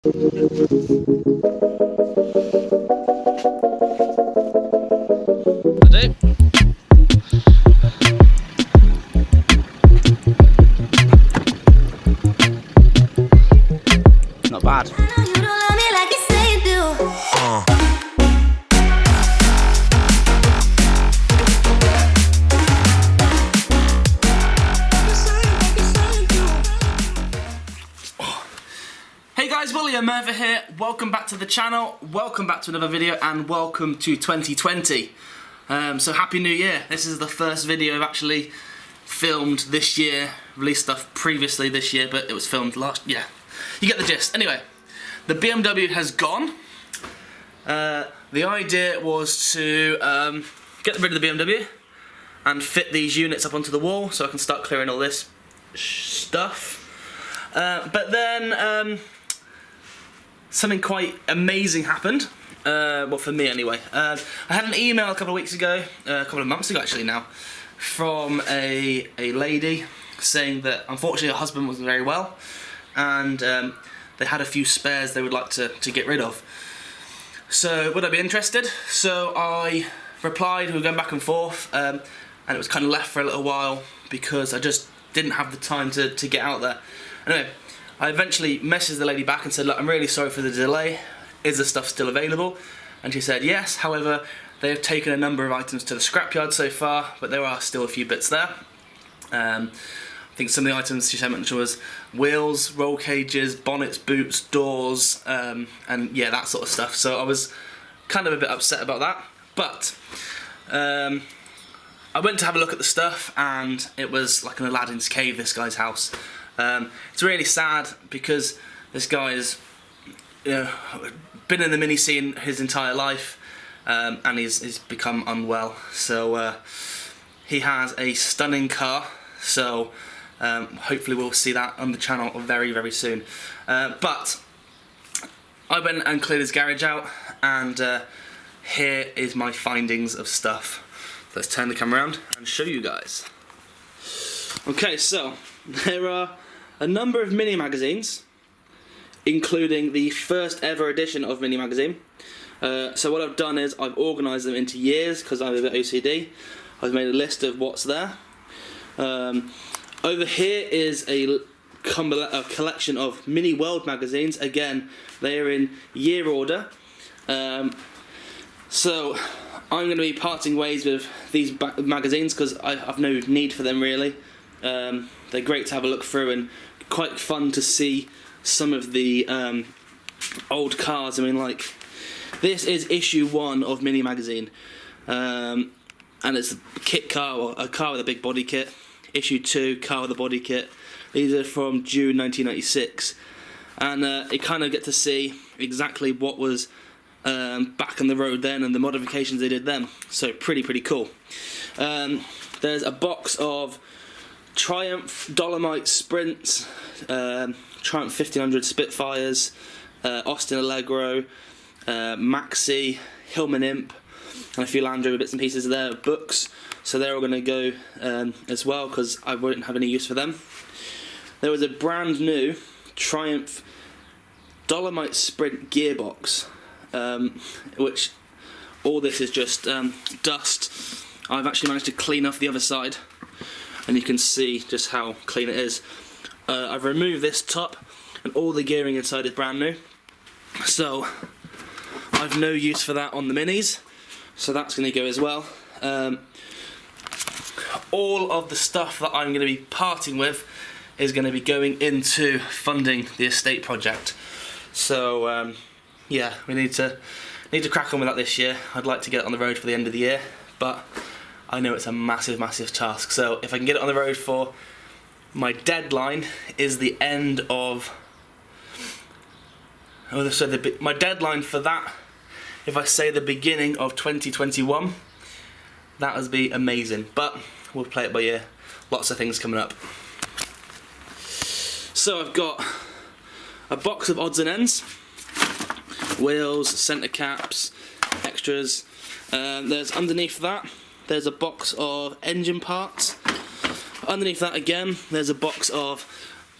Ready? Not bad. Hey guys, William Merva here. Welcome back to the channel, welcome back to another video, and welcome to 2020. So happy new year. This is the first video I've actually filmed this year. Released stuff previously this year, but it was filmed last year. You get the gist. Anyway, the BMW has gone. The idea was to get rid of the BMW and fit these units up onto the wall so I can start clearing all this stuff. But then something quite amazing happened. Well, for me anyway. I had an email a couple of weeks ago, a couple of months ago actually now, from a lady saying that unfortunately her husband wasn't very well, and they had a few spares they would like to get rid of. So would I be interested? So I replied, we were going back and forth, and it was kind of left for a little while because I just didn't have the time to get out there. Anyway, I eventually messaged the lady back and said, look, I'm really sorry for the delay. Is the stuff still available? And she said yes, however, they have taken a number of items to the scrapyard so far, but there are still a few bits there. I think some of the items she mentioned was wheels, roll cages, bonnets, boots, doors, and yeah, that sort of stuff. So I was kind of a bit upset about that, but I went to have a look at the stuff, and it was like an Aladdin's cave, this guy's house. It's really sad because this guy has been in the mini scene his entire life, and he's become unwell. So he has a stunning car, so hopefully we'll see that on the channel very, very soon. But I went and cleared his garage out, and here is my findings of stuff. Let's turn the camera around and show you guys. Okay, so there are a number of mini magazines, including the first ever edition of Mini Magazine. So what I've done is I've organised them into years because I'm a bit OCD. I've made a list of what's there. Over here is a collection of Mini World magazines. Again, they are in year order. So I'm going to be parting ways with these magazines because I've no need for them really. They're great to have a look through and quite fun to see some of the old cars. I mean, like, this is issue 1 of Mini Magazine, and it's a kit car, or a car with a big body kit. Issue 2, car with a body kit. These are from June 1996, and you kind of get to see exactly what was back on the road then and the modifications they did then. So pretty cool. There's a box of Triumph Dolomite Sprints, Triumph 1500 Spitfires, Austin Allegro, Maxi, Hillman Imp, and a few Land Rover bits and pieces there, books. So they're all going to go as well because I won't have any use for them. There was a brand new Triumph Dolomite Sprint gearbox, which all this is just dust. I've actually managed to clean off the other side, and you can see just how clean it is. I've removed this top, and all the gearing inside is brand new. So I've no use for that on the minis, so that's going to go as well. All of the stuff that I'm going to be parting with is going to be going into funding the estate project. So yeah, we need to crack on with that this year. I'd like to get it on the road for the end of the year, but I know it's a massive task. So if I can get it on the road for my deadline is the end of. Oh, so my deadline for that, if I say the beginning of 2021, that would be amazing. But we'll play it by ear. Lots of things coming up. So I've got a box of odds and ends, wheels, centre caps, extras. There's underneath that, there's a box of engine parts. Underneath that again, there's a box of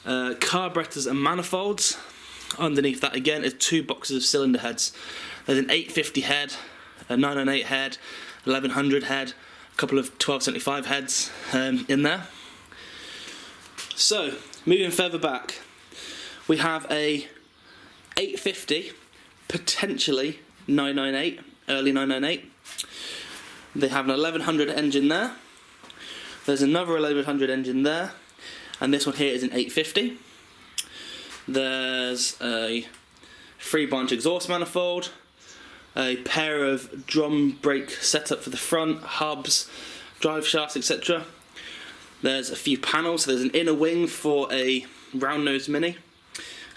carburetors and manifolds. Underneath that again is 2 boxes of cylinder heads. There's an 850 head, a 998 head, 1100 head, a couple of 1275 heads in there. So, moving further back, we have a 850, potentially 998, early 998. They have an 1100 engine there. There's another 1100 engine there, and this one here is an 850. There's a 3-branch exhaust manifold, a pair of drum brake setup for the front, hubs, drive shafts, etc. There's a few panels. So there's an inner wing for a round nose Mini.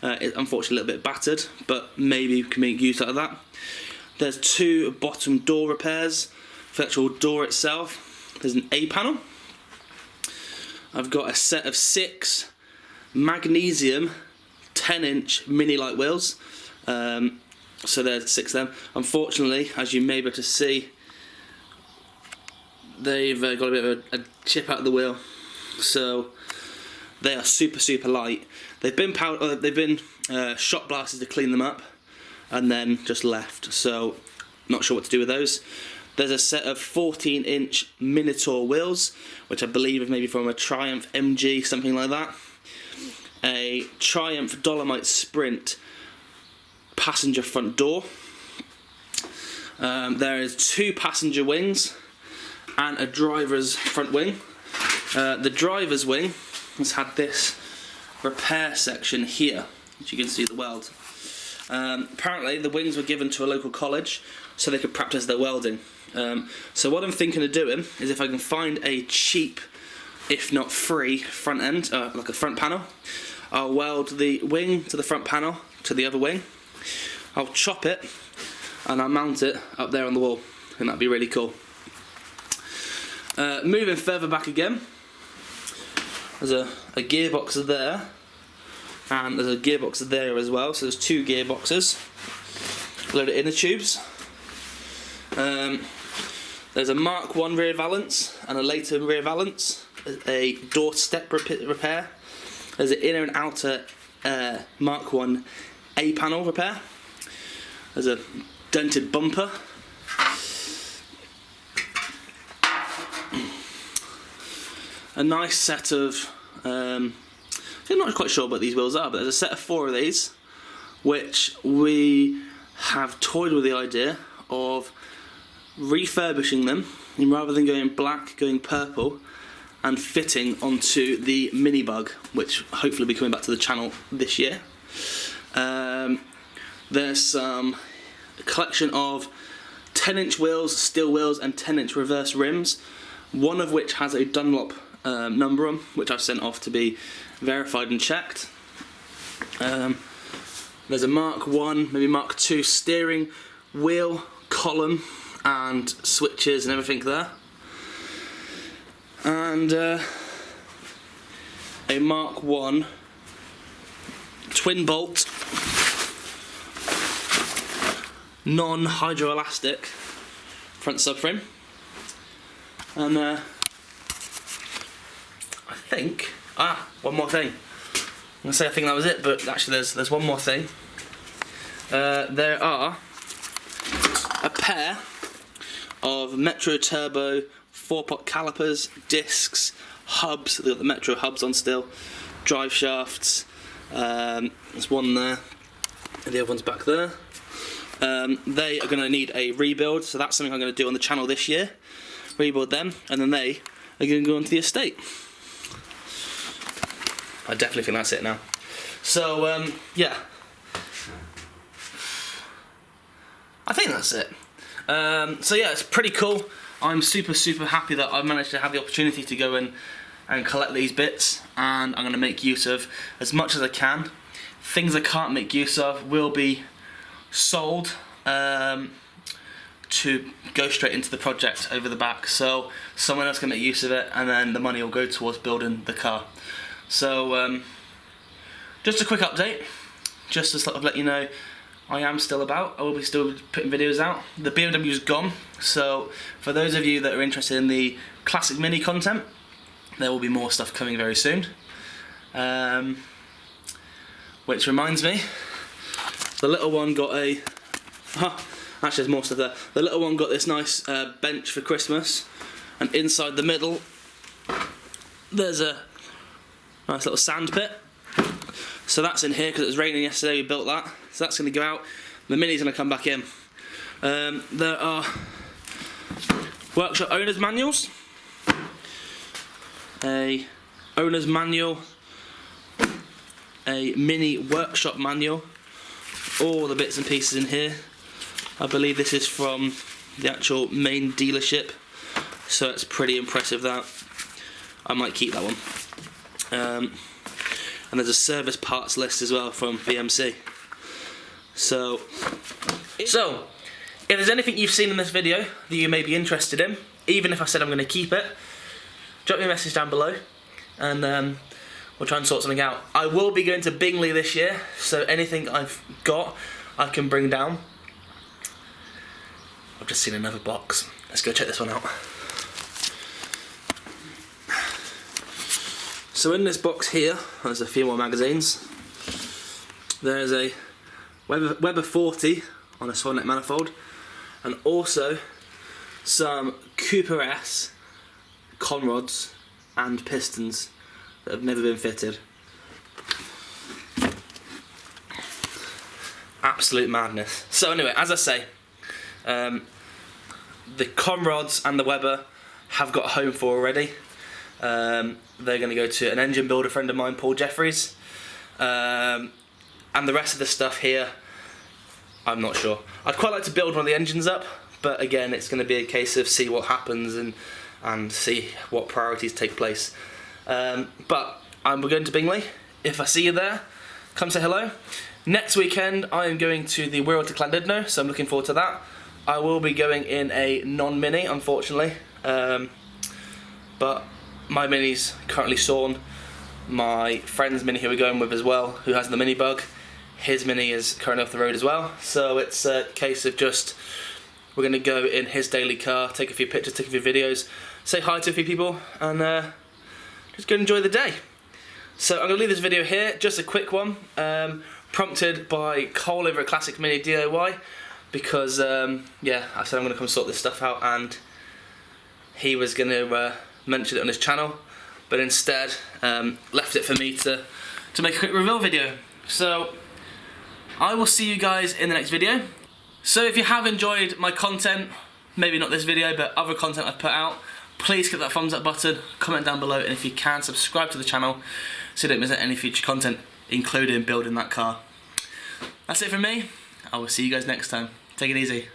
It's unfortunately a little bit battered, but maybe you can make use out of that. There's 2 bottom door repairs for the actual door itself. There's an A panel. I've got a set of 6 magnesium 10-inch mini light wheels. So there's 6 of them. Unfortunately, as you may be able to see, they've got a bit of a chip out of the wheel, so they are super light. They've been shot blasted to clean them up, and then just left. So not sure what to do with those. There's a set of 14-inch Minotaur wheels, which I believe is maybe from a Triumph MG, something like that. A Triumph Dolomite Sprint passenger front door. There is 2 passenger wings and a driver's front wing. The driver's wing has had this repair section here, as you can see the weld. Apparently the wings were given to a local college so they could practice their welding. So what I'm thinking of doing is, if I can find a cheap, if not free, front end, like a front panel, I'll weld the wing to the front panel to the other wing. I'll chop it and I'll mount it up there on the wall, and that'd be really cool. Moving further back again, there's a gearbox there, and there's a gearbox there as well, so there's 2 gearboxes, a load of inner tubes. There's a Mark 1 rear valance and a later rear valance, a door step repair. There's an inner and outer Mark 1 A panel repair. There's a dented bumper. A nice set of, I'm not quite sure what these wheels are, but there's a set of 4 of these, which we have toyed with the idea of refurbishing them, and rather than going black, going purple, and fitting onto the Mini Bug, which hopefully will be coming back to the channel this year. There's a collection of 10-inch wheels, steel wheels, and 10-inch reverse rims, one of which has a Dunlop number on, which I've sent off to be verified and checked. There's a Mark 1, maybe Mark 2 steering wheel, column, and switches and everything there. And a Mark 1 twin bolt, non-hydroelastic front subframe. And I think, one more thing. I'm gonna say I think that was it, but actually there's one more thing. There are a pair of Metro Turbo 4-pot calipers, discs, hubs. They've got the Metro hubs on still, drive shafts. There's one there, and the other one's back there. They are going to need a rebuild, so that's something I'm going to do on the channel this year. Rebuild them, and then they are going to go onto the estate. I definitely think that's it now. So, yeah. I think that's it. So yeah, it's pretty cool. I'm super happy that I've managed to have the opportunity to go and collect these bits, and I'm going to make use of as much as I can. Things I can't make use of will be sold to go straight into the project over the back, so someone else can make use of it, and then the money will go towards building the car. So just a quick update, just to sort of let you know I am still about. I will be still putting videos out. The BMW's gone, so for those of you that are interested in the classic Mini content, there will be more stuff coming very soon. Which reminds me, The little one got a... actually there's more stuff there. The little one got this nice bench for Christmas, and inside the middle there's a nice little sand pit. So that's in here because it was raining yesterday, we built that. So that's going to go out. The Mini's going to come back in. There are workshop owner's manuals. A owner's manual. A Mini workshop manual. All the bits and pieces in here. I believe this is from the actual main dealership. So it's pretty impressive that. I might keep that one. And there's a service parts list as well from VMC. So if there's anything you've seen in this video that you may be interested in, even if I said I'm going to keep it, drop me a message down below and we'll try and sort something out. I will be going to Bingley this year, so anything I've got I can bring down. I've just seen another box. Let's go check this one out. So in this box here, there's a few more magazines. There's a Weber 40 on a Sonic manifold, and also some Cooper S conrods and pistons that have never been fitted. Absolute madness. So anyway, as I say, the conrods and the Weber have got a home for already. They're going to go to an engine builder friend of mine, Paul Jeffries, and the rest of the stuff here, I'm not sure. I'd quite like to build one of the engines up, but again, it's going to be a case of see what happens and see what priorities take place. But we're going to Bingley. If I see you there, come say hello. Next weekend, I am going to the Wirral to Llandudno, so I'm looking forward to that. I will be going in a non-mini, unfortunately, but my Mini's currently sawn. My friend's Mini who we're going with as well, who has the Mini bug, his Mini is currently off the road as well. So it's a case of just, we're going to go in his daily car, take a few pictures, take a few videos, say hi to a few people, and just go enjoy the day. So I'm going to leave this video here, just a quick one, prompted by Cole over at Classic Mini DIY, because yeah, I said I'm going to come sort this stuff out, and he was going to mention it on his channel, but instead left it for me to make a quick reveal video. So I will see you guys in the next video. So if you have enjoyed my content, maybe not this video but other content I've put out, please click that thumbs up button, comment down below, and if you can, subscribe to the channel so you don't miss out any future content, including building that car. That's it from me. I will see you guys next time. Take it easy.